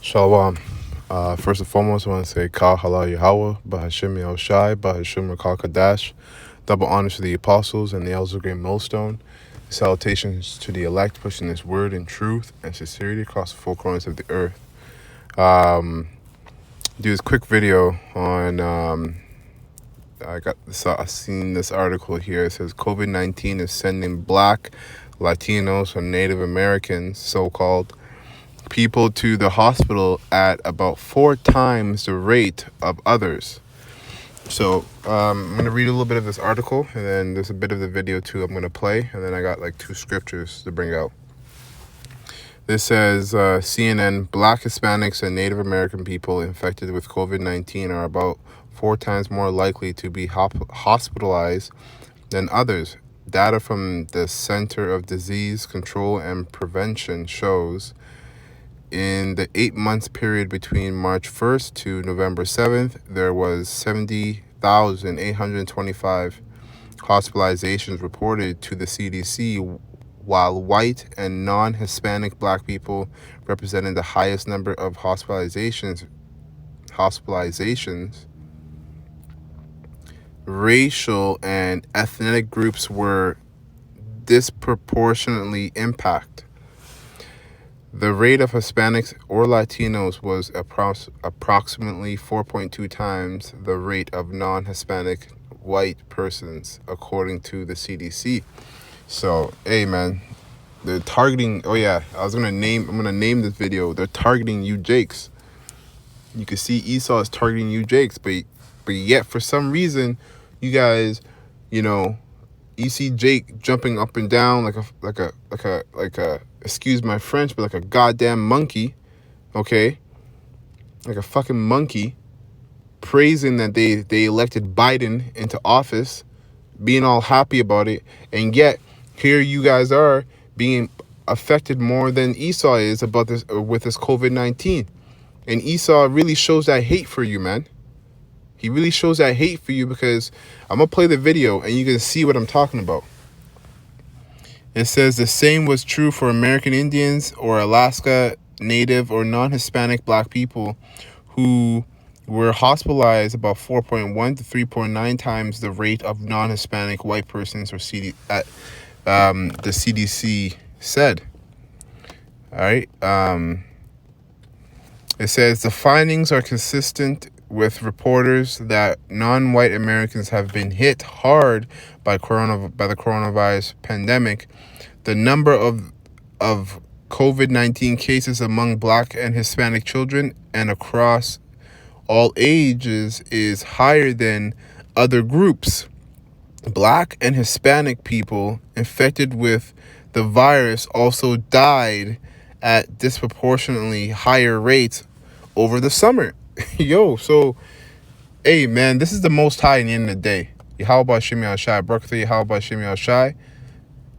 Shalom. First and foremost, I want to say Kal Halal Yahweh, Bahashim Yahushai, Bahashim Rakal Kadash. Double honors to the apostles and the elders of Great Millstone. Salutations to the elect, pushing this word in truth and sincerity across the four corners of the earth. Do this quick video on. I seen this article here. It says COVID-19 is sending Black, Latinos, or Native Americans, so-called, people to the hospital at about 4 times the rate of others. So I'm going to read a little bit of this article, and then there's a bit of the video too I'm going to play, and then I got like 2 scriptures to bring out. This says CNN, Black, Hispanics, and Native American people infected with COVID-19 are about 4 times more likely to be hospitalized than others. Data from the Center of Disease Control and Prevention shows in the 8 months period between March 1st to November 7th, there was 70,825 hospitalizations reported to the CDC, while white and non-Hispanic Black people represented the highest number of hospitalizations. Racial and ethnic groups were disproportionately impacted. The rate of Hispanics or Latinos was approximately 4.2 times the rate of non-Hispanic white persons, according to the CDC. So, hey man, they're targeting. Oh yeah, I'm gonna name this video. They're targeting you, Jakes. You can see Esau is targeting you, Jakes, but yet for some reason, you guys, you see Jake jumping up and down like a excuse my French, but like a goddamn monkey, okay? Like a fucking monkey, praising that they elected Biden into office, being all happy about it, and yet here you guys are being affected more than Esau is about this with this COVID-19. And Esau really shows that hate for you, man. He really shows that hate for you, because I'm going to play the video and you can see what I'm talking about. It says the same was true for American Indians or Alaska Native or non-Hispanic Black people who were hospitalized about 4.1 to 3.9 times the rate of non-Hispanic white persons, or the CDC said. All right. It says the findings are consistent with reporters that non-white Americans have been hit hard by the coronavirus pandemic. The number of COVID-19 cases among Black and Hispanic children and across all ages is higher than other groups. Black and Hispanic people infected with the virus also died at disproportionately higher rates over the summer. Yo, so, hey, man, this is the Most High in the end of the day. Yahweh Shem Yahushai, Barakatah Yahweh Shem Yahushai,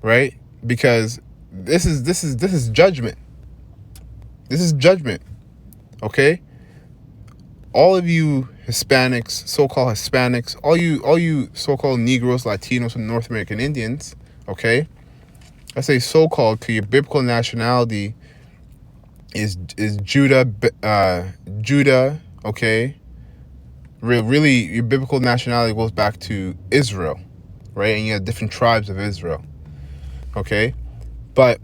right? Because this is judgment. This is judgment, okay? All of you Hispanics, so-called Hispanics, all you so-called Negroes, Latinos, and North American Indians, okay? I say so-called, to your biblical nationality is Judah, okay? Really, your biblical nationality goes back to Israel, right? And you have different tribes of Israel, okay? But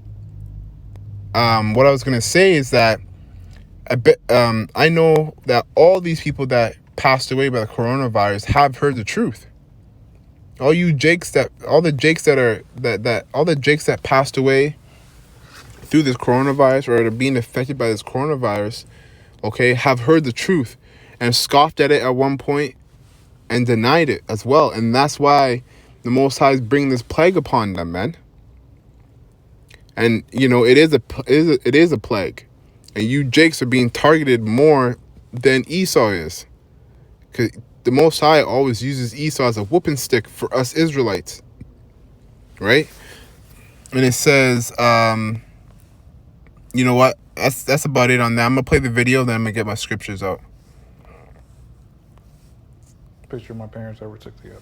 what I was gonna say is that I know that all these people that passed away by the coronavirus have heard the truth. All the Jakes that passed away through this coronavirus, or are being affected by this coronavirus, okay, have heard the truth and scoffed at it at one point and denied it as well. And that's why the Most High is bringing this plague upon them, man. And it is a plague, and you Jakes are being targeted more than Esau is, because the Most High always uses Esau as a whooping stick for us Israelites, right? And it says, you know what? That's about it on that. I'm gonna play the video, then I'm gonna get my scriptures out. Picture my parents ever took together.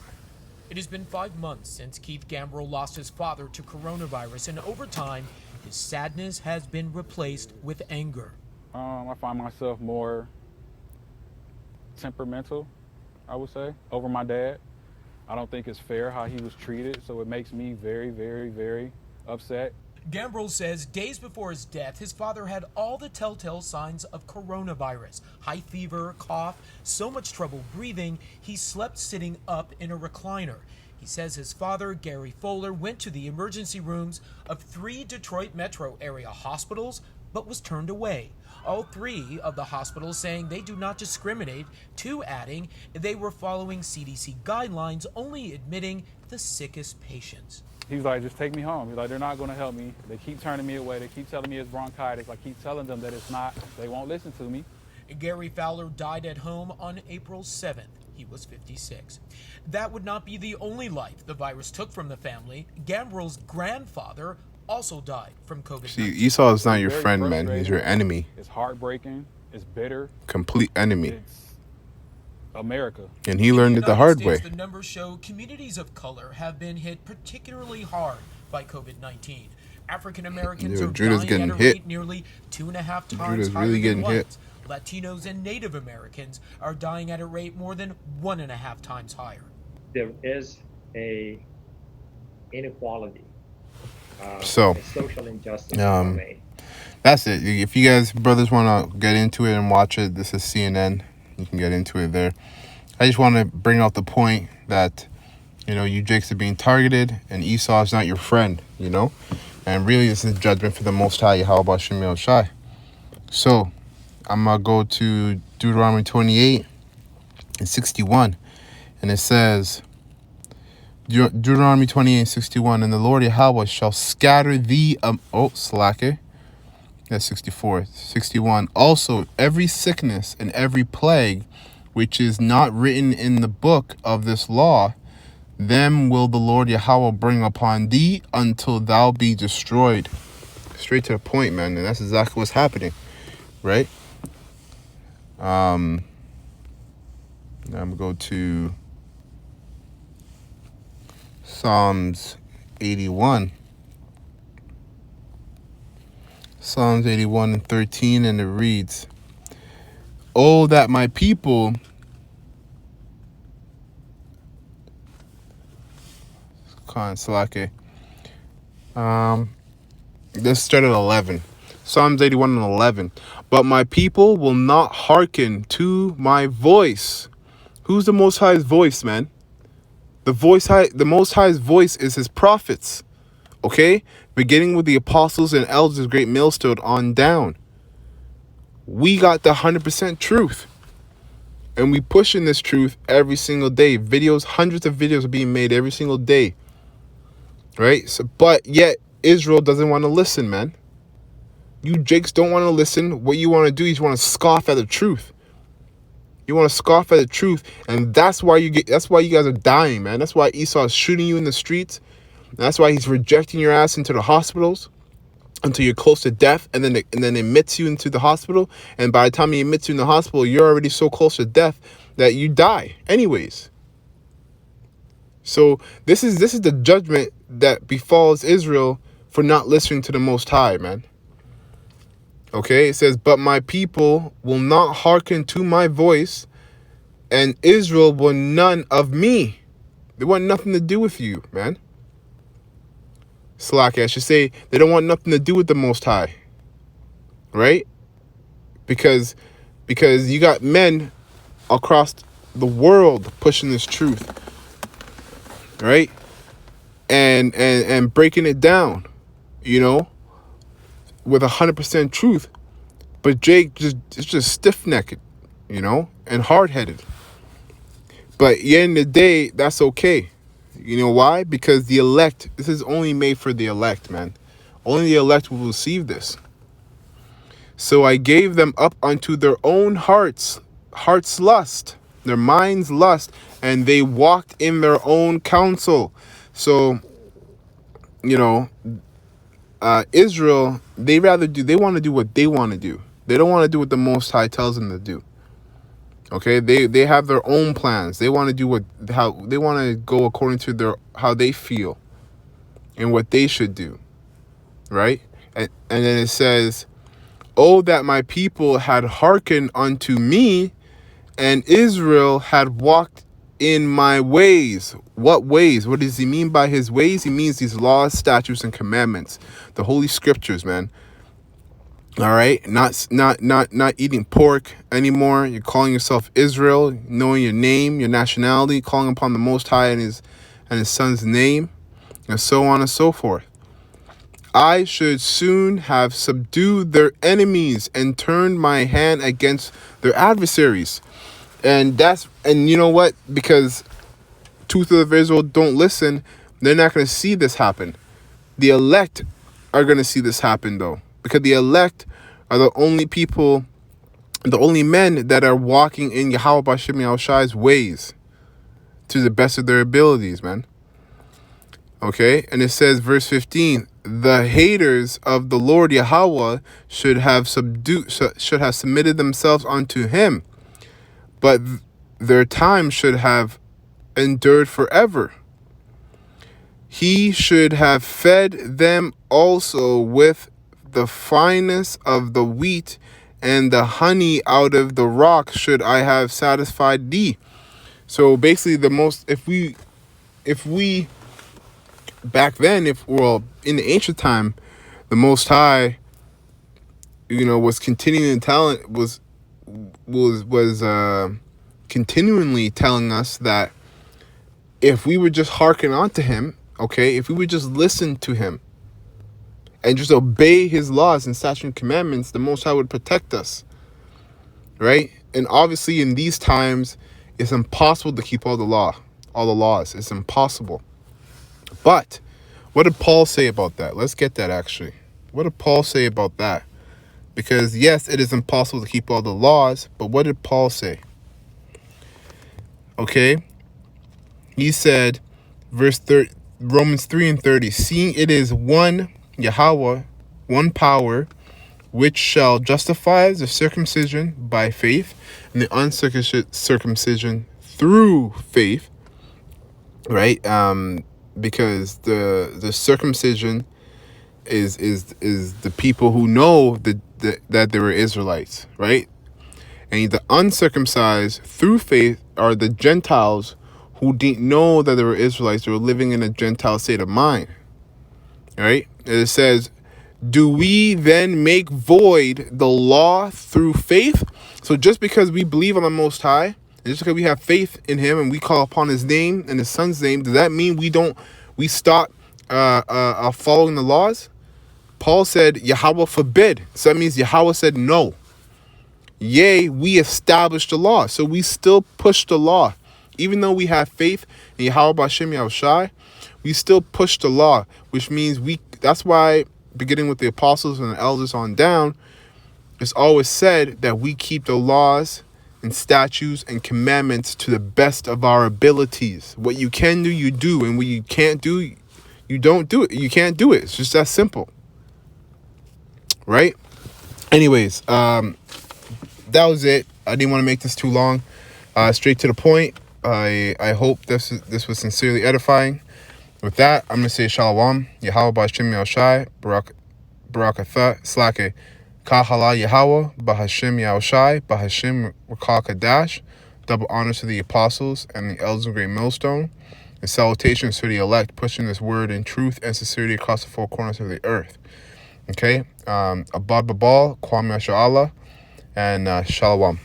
It has been 5 months since Keith Gambrill lost his father to coronavirus, and over time, his sadness has been replaced with anger. I find myself more temperamental, I would say, over my dad. I don't think it's fair how he was treated, so it makes me very, very, very upset. Gambrell says days before his death, his father had all the telltale signs of coronavirus: high fever, cough, so much trouble breathing, he slept sitting up in a recliner. He says his father, Gary Fowler, went to the emergency rooms of 3 Detroit metro area hospitals but was turned away. All 3 of the hospitals saying they do not discriminate, 2 adding they were following CDC guidelines, only admitting the sickest patients. He's like, just take me home. He's like, they're not going to help me. They keep turning me away. They keep telling me it's bronchitis. I keep telling them that it's not. They won't listen to me. Gary Fowler died at home on April 7th. He was 56. That would not be the only life the virus took from the family. Gambrell's grandfather also died from COVID-19. See, Esau is not your Very friend, man. He's your enemy. It's heartbreaking. It's bitter. Complete enemy. It's America. And he learned it the United hard States, way. The numbers show communities of color have been hit particularly hard by COVID-19. African Americans Yo, are Judah's dying getting at a hit. rate nearly 2.5 times Judah's higher really than getting hit. whites. Latinos and Native Americans are dying at a rate more than 1.5 times higher. There is a inequality, So, a social injustice. If I may. that's it. If you guys, brothers, want to get into it and watch it, this is CNN. You can get into it there. I just want to bring out the point that, you Jakes are being targeted, and Esau is not your friend, And really, this is judgment for the Most High, Yahweh Shemel Shai. So, I'm going to go to Deuteronomy 28 and 61. And it says, Deuteronomy 28 and 61, and the Lord Yahweh shall scatter thee, slacker. That's 64. 61. Also, every sickness and every plague which is not written in the book of this law, them will the Lord Yahweh bring upon thee until thou be destroyed. Straight to the point, man. And that's exactly what's happening, right? Now I'm going to go to Psalms 81. Psalms 81 and 13, and it reads, "Oh, that my people let's start at 11. Psalms 81 and 11. But my people will not hearken to my voice." Who's the Most High's voice, man? The Most High's voice is his prophets. Okay? Beginning with the apostles and elders, great millstone on down. We got the 100% truth. And we pushing this truth every single day. Videos, hundreds of videos are being made every single day. Right? So, but yet, Israel doesn't want to listen, man. You Jakes don't want to listen. What you want to do is you want to scoff at the truth. You want to scoff at the truth. And that's why you guys are dying, man. That's why Esau is shooting you in the streets. That's why he's rejecting your ass into the hospitals until you're close to death, and then admits you into the hospital. And by the time he admits you in the hospital, you're already so close to death that you die anyways. So this is the judgment that befalls Israel for not listening to the Most High, man. Okay, it says, "But my people will not hearken to my voice, and Israel will none of me." They want nothing to do with you, man. Slack, I should say, they don't want nothing to do with the Most High, right? Because you got men across the world pushing this truth, right? And breaking it down, with 100% truth. But Jake is just stiff-necked, and hard-headed. But at the end of the day, that's okay. You know why? Because the elect, this is only made for the elect, man. Only the elect will receive this. "So I gave them up unto their own heart's lust, their mind's lust, and they walked in their own counsel." So, Israel, they want to do what they want to do. They don't want to do what the Most High tells them to do. Okay, they have their own plans. They want to do how they want to go according to how they feel and what they should do, right? And then it says, Oh, that my people had hearkened unto me, and Israel had walked in my ways. What ways? What does he mean by his ways? He means these laws, statutes, and commandments, the holy scriptures, man. All right, not eating pork anymore. You're calling yourself Israel, knowing your name, your nationality, calling upon the Most High and his Son's name, and so on and so forth. I should soon have subdued their enemies and turned my hand against their adversaries. And you know what? Because two-thirds of Israel don't listen, they're not going to see this happen. The elect are going to see this happen, though, because the elect are the only people, the only men that are walking in Yahweh B'Shem Yahushai's ways to the best of their abilities, man. Okay, and it says, verse 15, the haters of the Lord Yahweh should have submitted themselves unto him, but their time should have endured forever. He should have fed them also with the finest of the wheat, and the honey out of the rock should I have satisfied thee. So basically, if we back then, in the ancient time, the Most High, was continuing continually telling us that if we would just hearken onto him, okay, if we would just listen to him and just obey his laws and statutes and commandments, the Most High would protect us, right? And obviously, in these times, it's impossible to keep all the laws. It's impossible. But what did Paul say about that? Let's get that, actually. What did Paul say about that? Because, yes, it is impossible to keep all the laws, but what did Paul say? Okay? He said, Romans 3:30, seeing it is one Yahweh, one power, which shall justify the circumcision by faith and the uncircumcision through faith, right? Because the circumcision is the people who know that they were Israelites, right? And the uncircumcised through faith are the Gentiles who didn't know that they were Israelites. They were living in a Gentile state of mind, right? And it says, do we then make void the law through faith? So just because we believe on the Most High, and just because we have faith in him and we call upon his name and his son's name, does that mean we stop following the laws? Paul said, Yahweh forbid. So that means Yahweh said no. Yea, we established the law. So we still push the law. Even though we have faith in Yahweh B'Shem Yahushai, we still push the law, which means that's why, beginning with the apostles and the elders on down, it's always said that we keep the laws and statutes and commandments to the best of our abilities. What you can do, you do. And what you can't do, you don't do it. You can't do it. It's just that simple. Right? Anyways, that was it. I didn't want to make this too long. Straight to the point. I hope this was sincerely edifying. With that, I'm going to say Shalom. Yahweh B'Shem Yahushai. Barakatha. Slake. Kahala Yahweh. B'Hashem Yahushai. B'Hashem Rakal Kadash. Double honors to the apostles and the elders of Great Millstone. And salutations to the elect, pushing this word in truth and sincerity across the four corners of the earth. Okay? Abad Babal. Kwame Allah. And Shalom.